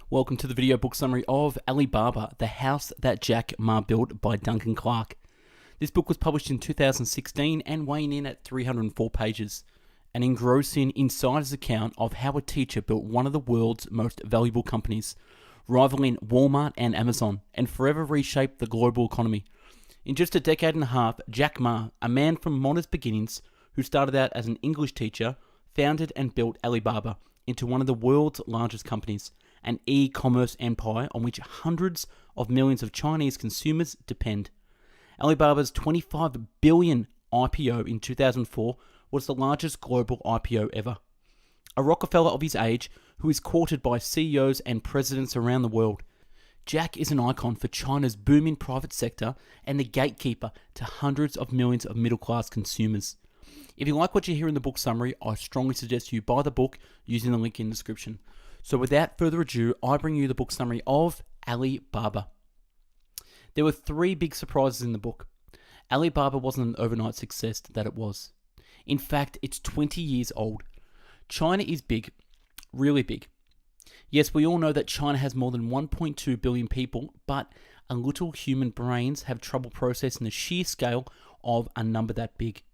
Welcome to the video book summary of Alibaba, The House That Jack Ma Built by Duncan. This book was published in 2016 and weighing in at 304 pages, an engrossing insider's account of how a teacher built one of the world's most valuable companies, rivaling Walmart and Amazon, and forever reshaped the global economy. In just a decade and a half, Jack Ma, a man from modest beginnings who started out as an English teacher, founded and built Alibaba into one of the world's largest companies, an e-commerce empire on which hundreds of millions of Chinese consumers depend. Alibaba's $25 billion IPO in 2004 was the largest global IPO ever. A Rockefeller of his age who is courted by CEOs and presidents around the world, Jack is an icon for China's booming private sector and the gatekeeper to hundreds of millions of middle-class consumers. If you like what you hear in the book summary, I strongly suggest you buy the book using the link in the description. So without further ado, I bring you the book summary of Alibaba. There were three big surprises in the book. Alibaba wasn't an overnight success that it was. In fact, it's 20 years old. China is big, really big. Yes, we all know that China has more than 1.2 billion people, but a little human brains have trouble processing the sheer scale of a number that big.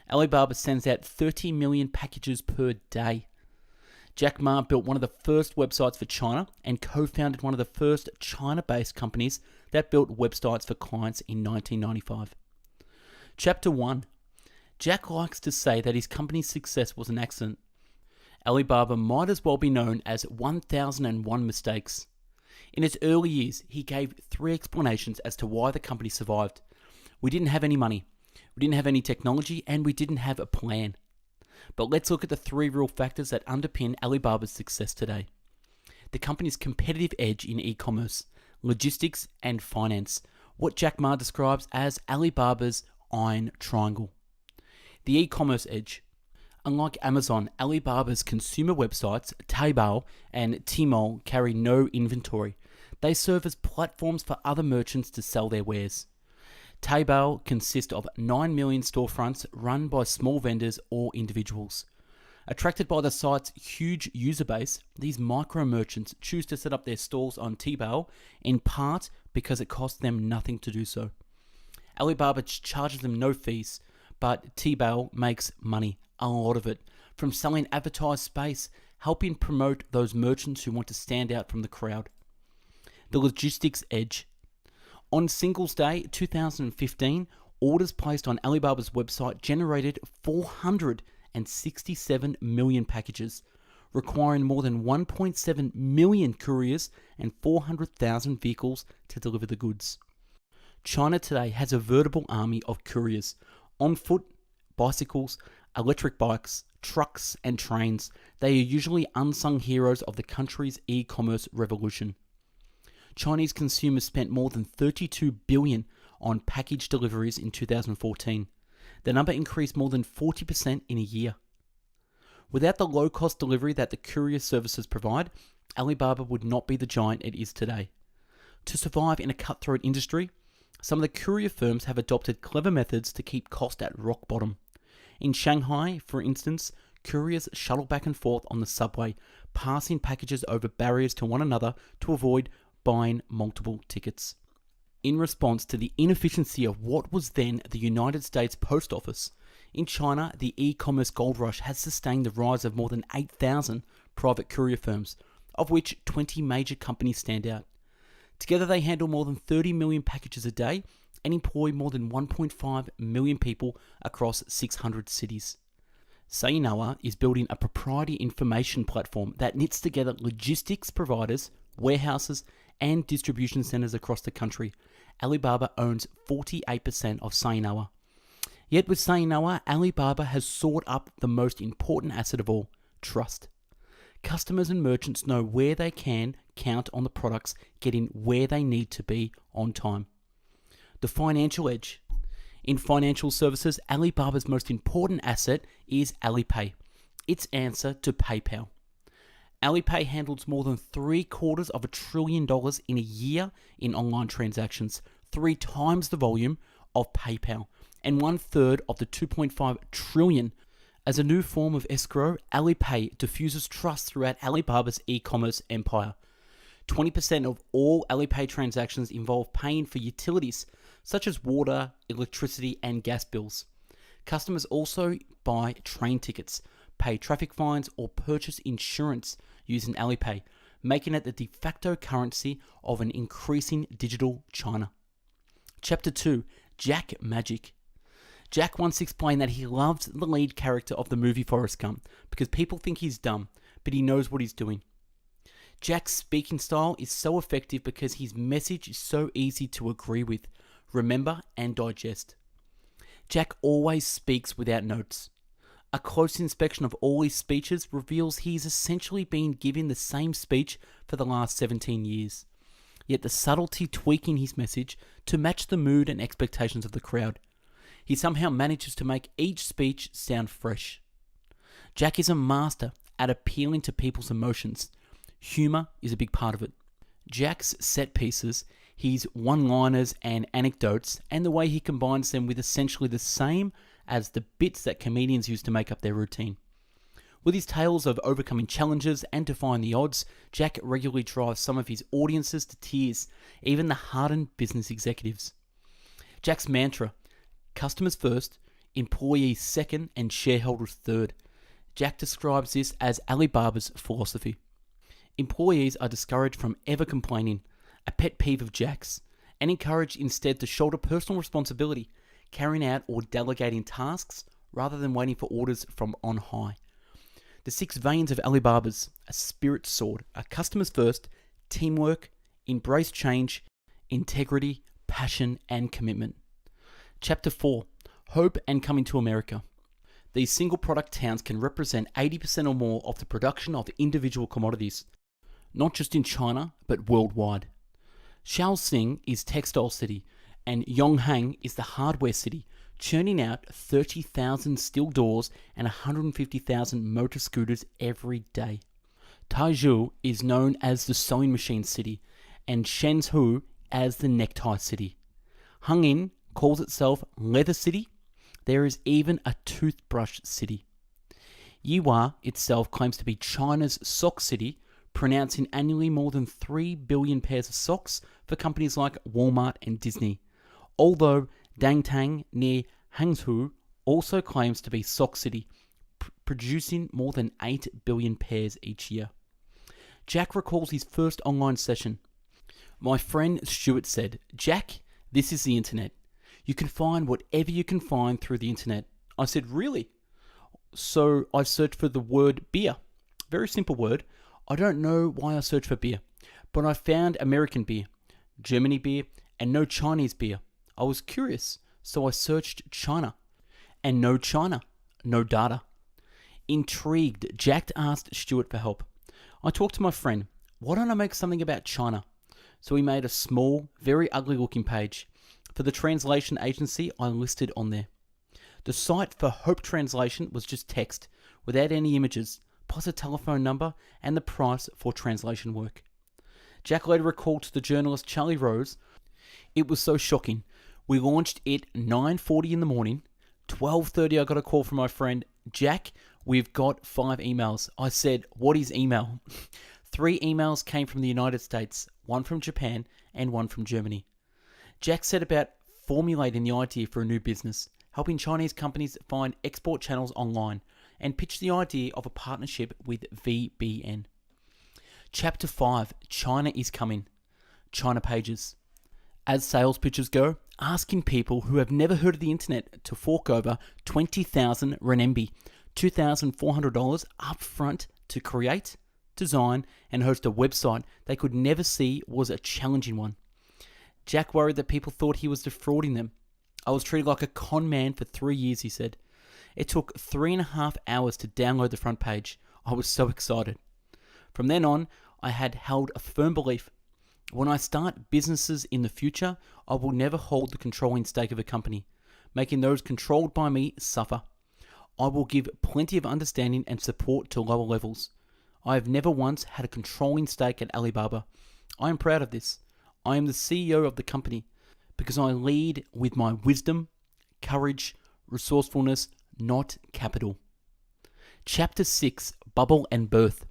Alibaba sends out 30 million packages per day. Jack Ma built one of the first websites for China and co-founded one of the first China-based companies that built websites for clients in 1995. Chapter 1. Jack likes to say that his company's success was an accident. Alibaba might as well be known as 1001 mistakes. In its early years, he gave three explanations as to why the company survived. We didn't have any money, we didn't have any technology, and we didn't have a plan. But let's look at the three real factors that underpin Alibaba's success today. The company's competitive edge in e-commerce, logistics, and finance, what Jack Ma describes as Alibaba's iron triangle. The e-commerce edge. Unlike Amazon, Alibaba's consumer websites, Taobao and Tmall, carry no inventory. They serve as platforms for other merchants to sell their wares. Taobao consists of 9 million storefronts run by small vendors or individuals. Attracted by the site's huge user base, these micro merchants choose to set up their stalls on Taobao in part because it costs them nothing to do so. Alibaba charges them no fees, but Taobao makes money, a lot of it, from selling advertised space, helping promote those merchants who want to stand out from the crowd. The logistics edge. On Singles Day 2015, orders placed on Alibaba's website generated 467 million packages, requiring more than 1.7 million couriers and 400,000 vehicles to deliver the goods. China today has a veritable army of couriers, on foot, bicycles, electric bikes, trucks, and trains. They are usually unsung heroes of the country's e-commerce revolution. Chinese consumers spent more than $32 billion on package deliveries in 2014. The number increased more than 40% in a year. Without the low-cost delivery that the courier services provide, Alibaba would not be the giant it is today. To survive in a cutthroat industry, some of the courier firms have adopted clever methods to keep cost at rock bottom. In Shanghai, for instance, couriers shuttle back and forth on the subway, passing packages over barriers to one another to avoid buying multiple tickets. In response to the inefficiency of what was then the United States Post Office, in China, the e-commerce gold rush has sustained the rise of more than 8,000 private courier firms, of which 20 major companies stand out. Together they handle more than 30 million packages a day and employ more than 1.5 million people across 600 cities. Cainiao is building a propriety information platform that knits together logistics providers, warehouses, and distribution centers across the country. Alibaba owns 48% of Cainiao. Yet with Cainiao, Alibaba has sought up the most important asset of all, trust. Customers and merchants know where they can count on the products getting where they need to be on time. The financial edge. In financial services, Alibaba's most important asset is Alipay, its answer to PayPal. Alipay handles more than $750 billion in a year in online transactions, 3 times the volume of PayPal, and 1/3 of the $2.5 trillion. As a new form of escrow, Alipay diffuses trust throughout Alibaba's e-commerce empire. 20% of all Alipay transactions involve paying for utilities such as water, electricity, and gas bills. Customers also buy train tickets, pay traffic fines, or purchase insurance using Alipay, making it the de facto currency of an increasing digital China. Chapter 2, Jack Magic. Jack once explained that he loved the lead character of the movie Forrest Gump because people think he's dumb, but he knows what he's doing. Jack's speaking style is so effective because his message is so easy to agree with, remember, and digest. Jack always speaks without notes. A close inspection of all his speeches reveals he's essentially been giving the same speech for the last 17 years. Yet the subtlety tweaking his message to match the mood and expectations of the crowd. He somehow manages to make each speech sound fresh. Jack is a master at appealing to people's emotions. Humor is a big part of it. Jack's set pieces, his one-liners and anecdotes, and the way he combines them with essentially the same as the bits that comedians use to make up their routine. With his tales of overcoming challenges and defying the odds, Jack regularly drives some of his audiences to tears, even the hardened business executives. Jack's mantra, customers first, employees second, and shareholders third. Jack describes this as Alibaba's philosophy. Employees are discouraged from ever complaining, a pet peeve of Jack's, and encouraged instead to shoulder personal responsibility, carrying out or delegating tasks rather than waiting for orders from on high. The 6 veins of Alibaba's, a spirit sword, are customers first, teamwork, embrace change, integrity, passion, and commitment. Chapter 4, Hope and Coming to America. These single product towns can represent 80% or more of the production of individual commodities, not just in China, but worldwide. Shaoxing is textile city, and Yonghang is the hardware city, churning out 30,000 steel doors and 150,000 motor scooters every day. Taizhou is known as the sewing machine city, and Shenzhou as the necktie city. Hangin calls itself leather city. There is even a toothbrush city. Yiwa itself claims to be China's sock city, pronouncing annually more than 3 billion pairs of socks for companies like Walmart and Disney. Although Dangtang near Hangzhou also claims to be sock city, producing more than 8 billion pairs each year. Jack recalls his first online session. My friend Stuart said, "Jack, this is the internet. You can find whatever you can find through the internet." I said, "Really?" So I searched for the word beer. Very simple word. I don't know why I searched for beer, but I found American beer, Germany beer, and no Chinese beer. I was curious, so I searched China. And no China, no data. Intrigued, Jack asked Stuart for help. I talked to my friend, "Why don't I make something about China?" So we made a small, very ugly looking page. For the translation agency, I listed on there. The site for Hope Translation was just text, without any images, plus a telephone number and the price for translation work. Jack later recalled to the journalist Charlie Rose, "It was so shocking. We launched it 9:40 in the morning. 12:30 I got a call from my friend, 'Jack, we've got 5 emails.' I said, 'What is email?' 3 emails came from the United States, 1 from Japan, and 1 from Germany." Jack said about formulating the idea for a new business, helping Chinese companies find export channels online, and pitched the idea of a partnership with VBN. Chapter 5, China is Coming. China Pages. As sales pitches go, asking people who have never heard of the internet to fork over 20,000 renminbi, $2,400 upfront to create, design, and host a website they could never see was a challenging one. Jack worried that people thought he was defrauding them. "I was treated like a con man for 3 years," he said. "It took 3.5 hours to download the front page. I was so excited." From then on, I had held a firm belief. When I start businesses in the future, I will never hold the controlling stake of a company, making those controlled by me suffer. I will give plenty of understanding and support to lower levels. I have never once had a controlling stake at Alibaba. I am proud of this. I am the CEO of the company because I lead with my wisdom, courage, resourcefulness, not capital. Chapter 6, Bubble and Birth.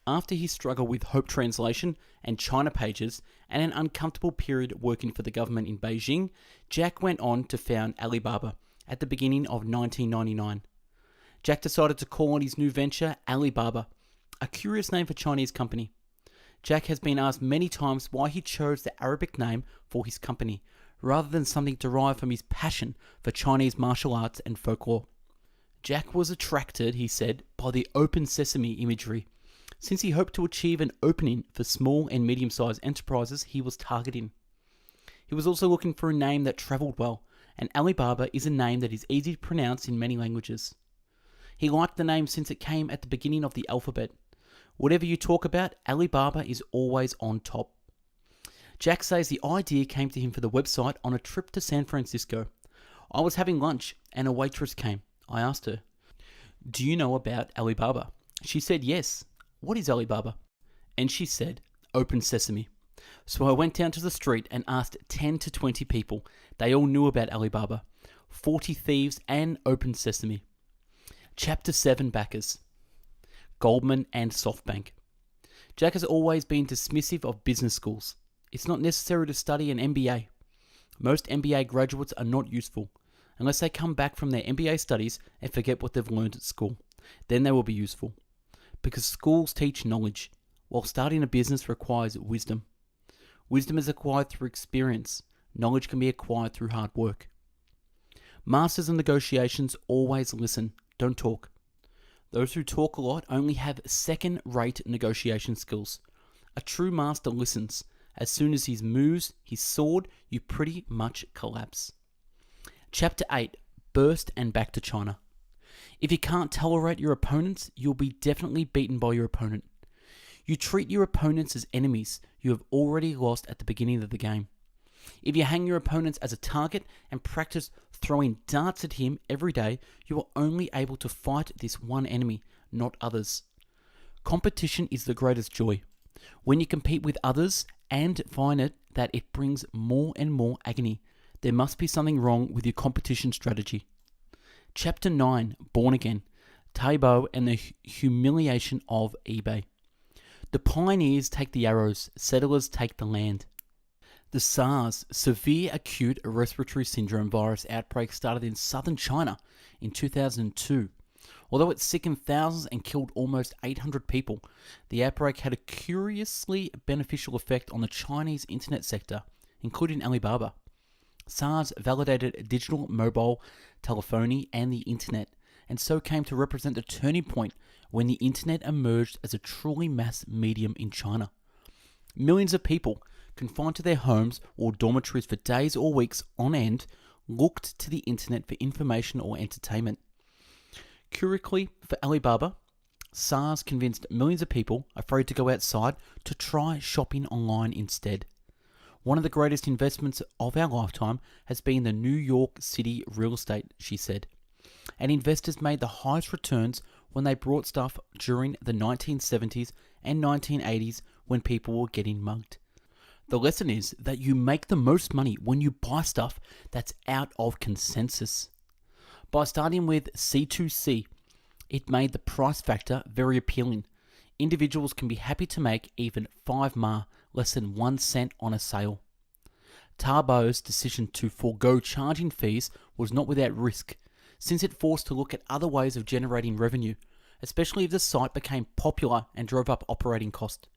After his struggle with Hope Translation and China Pages and an uncomfortable period working for the government in Beijing, Jack went on to found Alibaba at the beginning of 1999. Jack decided to call on his new venture Alibaba, a curious name for Chinese company. Jack has been asked many times why he chose the Arabic name for his company, rather than something derived from his passion for Chinese martial arts and folklore. Jack was attracted, he said, by the open sesame imagery, since he hoped to achieve an opening for small and medium-sized enterprises he was targeting. He was also looking for a name that travelled well, and Alibaba is a name that is easy to pronounce in many languages. He liked the name since it came at the beginning of the alphabet. Whatever you talk about, Alibaba is always on top. Jack says the idea came to him for the website on a trip to San Francisco. I was having lunch and a waitress came. I asked her, "Do you know about Alibaba?" She said, "Yes." "What is Alibaba?" And she said, "Open sesame." So I went down to the street and asked 10 to 20 people. They all knew about Alibaba, 40 thieves and open sesame. Chapter 7 backers. Goldman and SoftBank. Jack has always been dismissive of business schools. It's not necessary to study an MBA. Most MBA graduates are not useful, unless they come back from their MBA studies and forget what they've learned at school. Then they will be useful. Because schools teach knowledge, while starting a business requires wisdom. Wisdom is acquired through experience. Knowledge can be acquired through hard work. Masters of negotiations always listen, don't talk. Those who talk a lot only have second-rate negotiation skills. A true master listens. As soon as he moves his sword, you pretty much collapse. Chapter 8. Burst and back to China. If you can't tolerate your opponents, you'll be definitely beaten by your opponent. You treat your opponents as enemies, you have already lost at the beginning of the game. If you hang your opponents as a target and practice throwing darts at him every day, you are only able to fight this one enemy, not others. Competition is the greatest joy. When you compete with others and find it that it brings more and more agony, there must be something wrong with your competition strategy. Chapter 9, Born Again, Taobao and the Humiliation of eBay. The pioneers take the arrows, settlers take the land. The SARS, Severe Acute Respiratory Syndrome virus outbreak started in southern China in 2002. Although it sickened thousands and killed almost 800 people, the outbreak had a curiously beneficial effect on the Chinese internet sector, including Alibaba. SARS validated digital mobile telephony and the internet, and so came to represent the turning point when the internet emerged as a truly mass medium in China. Millions of people, confined to their homes or dormitories for days or weeks on end, looked to the internet for information or entertainment. Curiously, for Alibaba, SARS convinced millions of people afraid to go outside to try shopping online instead. One of the greatest investments of our lifetime has been the New York City real estate, she said. And investors made the highest returns when they bought stuff during the 1970s and 1980s when people were getting mugged. The lesson is that you make the most money when you buy stuff that's out of consensus. By starting with C2C, it made the price factor very appealing. Individuals can be happy to make even 5 ma, less than 1 cent on a sale. Taobao's decision to forego charging fees was not without risk, since it forced to look at other ways of generating revenue, especially if the site became popular and drove up operating cost.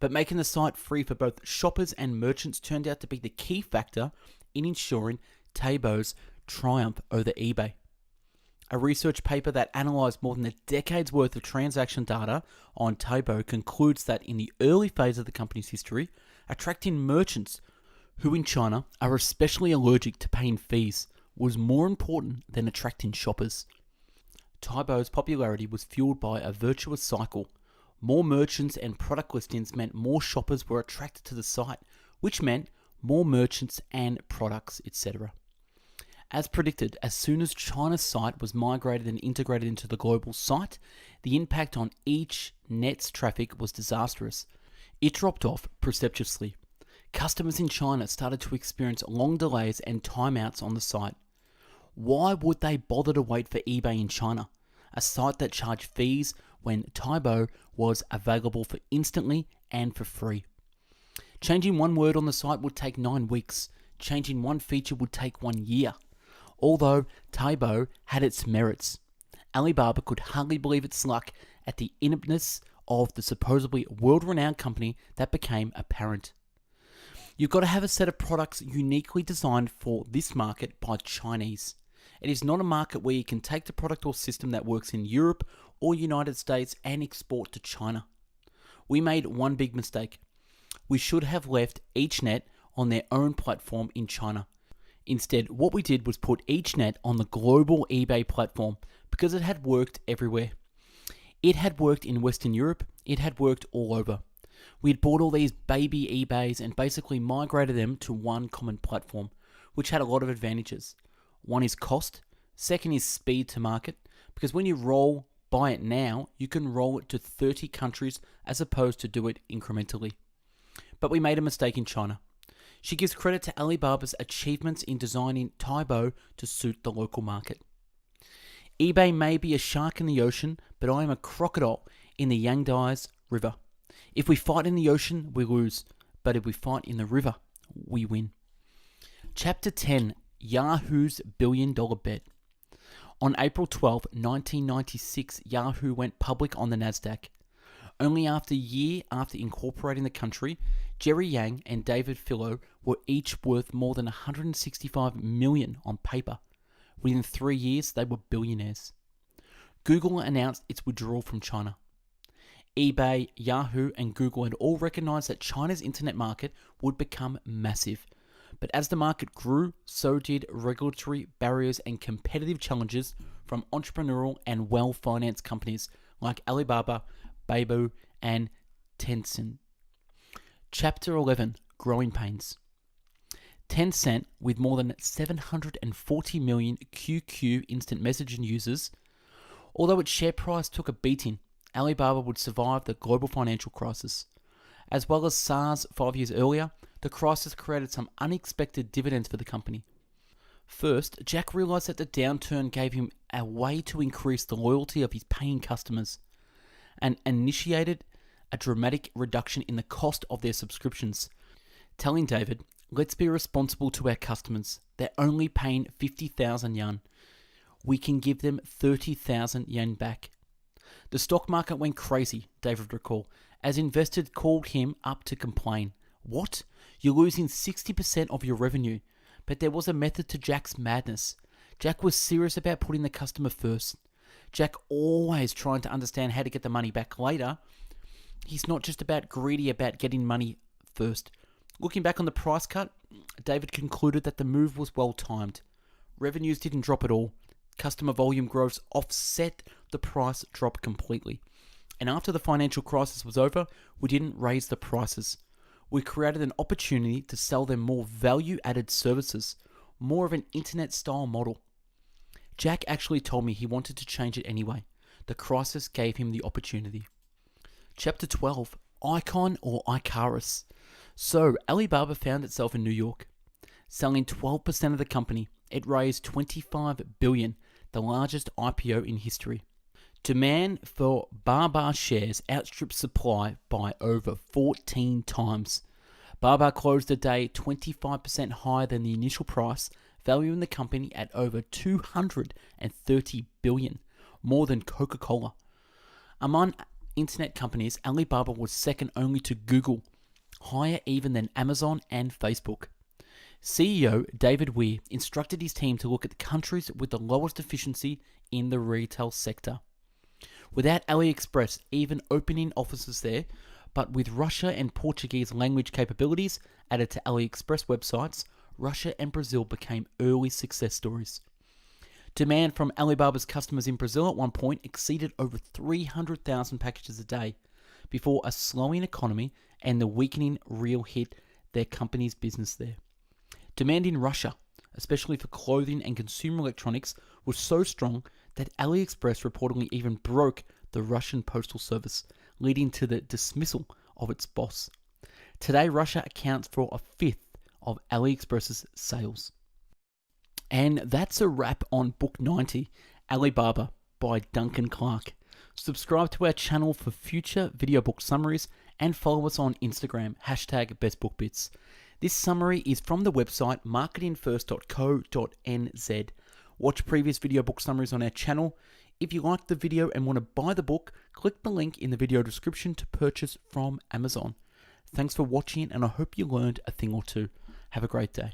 But making the site free for both shoppers and merchants turned out to be the key factor in ensuring Taobao's triumph over eBay. A research paper that analysed more than a decade's worth of transaction data on Taobao concludes that in the early phase of the company's history, attracting merchants who in China are especially allergic to paying fees was more important than attracting shoppers. Taobao's popularity was fueled by a virtuous cycle. More merchants and product listings meant more shoppers were attracted to the site, which meant more merchants and products, etc. As predicted, as soon as China's site was migrated and integrated into the global site, the impact on each net's traffic was disastrous. It dropped off precipitously. Customers in China started to experience long delays and timeouts on the site. Why would they bother to wait for eBay in China? a site that charged fees when Taobao was available for instantly and for free. Changing one word on the site would take 9 weeks. Changing one feature would take 1 year. Although Taobao had its merits, Alibaba could hardly believe its luck at the ineptness of the supposedly world-renowned company that became apparent. You've got to have a set of products uniquely designed for this market by Chinese. It is not a market where you can take the product or system that works in Europe or United States and export to China. We made one big mistake. We should have left EachNet on their own platform in China. Instead, what we did was put EachNet on the global eBay platform because it had worked everywhere. It had worked in Western Europe, it had worked all over. We had bought all these baby eBays and basically migrated them to one common platform, which had a lot of advantages. One is cost, second is speed to market, because when you buy it now, you can roll it to 30 countries as opposed to do it incrementally. But we made a mistake in China. She gives credit to Alibaba's achievements in designing Taobao to suit the local market. eBay may be a shark in the ocean, but I am a crocodile in the Yangtze River. If we fight in the ocean, we lose, but if we fight in the river, we win. Chapter 10, Yahoo's billion-dollar bet. On April 12, 1996, Yahoo went public on the Nasdaq. Only a year after incorporating the country, Jerry Yang and David Filo were each worth more than $165 million on paper. Within 3 years, they were billionaires. Google announced its withdrawal from China. eBay, Yahoo, and Google had all recognized that China's internet market would become massive. But as the market grew, so did regulatory barriers and competitive challenges from entrepreneurial and well-financed companies like Alibaba, Baidu, and Tencent. Chapter 11, Growing Pains. Tencent, with more than 740 million QQ instant messaging users, although its share price took a beating, Alibaba would survive the global financial crisis. As well as SARS 5 years earlier, the crisis created some unexpected dividends for the company. First, Jack realized that the downturn gave him a way to increase the loyalty of his paying customers and initiated a dramatic reduction in the cost of their subscriptions, telling David, "Let's be responsible to our customers. They're only paying 50,000 yuan. We can give them 30,000 yen back." The stock market went crazy, David recalled, as investors called him up to complain. "What? You're losing 60% of your revenue." But there was a method to Jack's madness. Jack was serious about putting the customer first. Jack always trying to understand how to get the money back later. He's not just greedy about getting money first. Looking back on the price cut, David concluded that the move was well timed. Revenues didn't drop at all. Customer volume growth offset the price drop completely. And after the financial crisis was over, we didn't raise the prices. We created an opportunity to sell them more value-added services, more of an internet-style model. Jack actually told me he wanted to change it anyway. The crisis gave him the opportunity. Chapter 12, Icon or Icarus. So, Alibaba found itself in New York. Selling 12% of the company, it raised $25 billion, the largest IPO in history. Demand for Baba shares outstripped supply by over 14 times. Baba closed the day 25% higher than the initial price, valuing the company at over $230 billion, more than Coca-Cola. Among internet companies, Alibaba was second only to Google, higher even than Amazon and Facebook. CEO David Weir instructed his team to look at the countries with the lowest efficiency in the retail sector. Without AliExpress even opening offices there, but with Russia and Portuguese language capabilities added to AliExpress websites, Russia and Brazil became early success stories. Demand from Alibaba's customers in Brazil at one point exceeded over 300,000 packages a day, before a slowing economy and the weakening real hit their company's business there. Demand in Russia, especially for clothing and consumer electronics, was so strong that AliExpress reportedly even broke the Russian postal service, leading to the dismissal of its boss. Today, Russia accounts for a fifth of AliExpress's sales. And that's a wrap on Book 90, Alibaba, by Duncan Clark. Subscribe to our channel for future video book summaries and follow us on Instagram, #bestbookbits. This summary is from the website marketingfirst.co.nz. Watch previous video book summaries on our channel. If you liked the video and want to buy the book, click the link in the video description to purchase from Amazon. Thanks for watching, and I hope you learned a thing or two. Have a great day.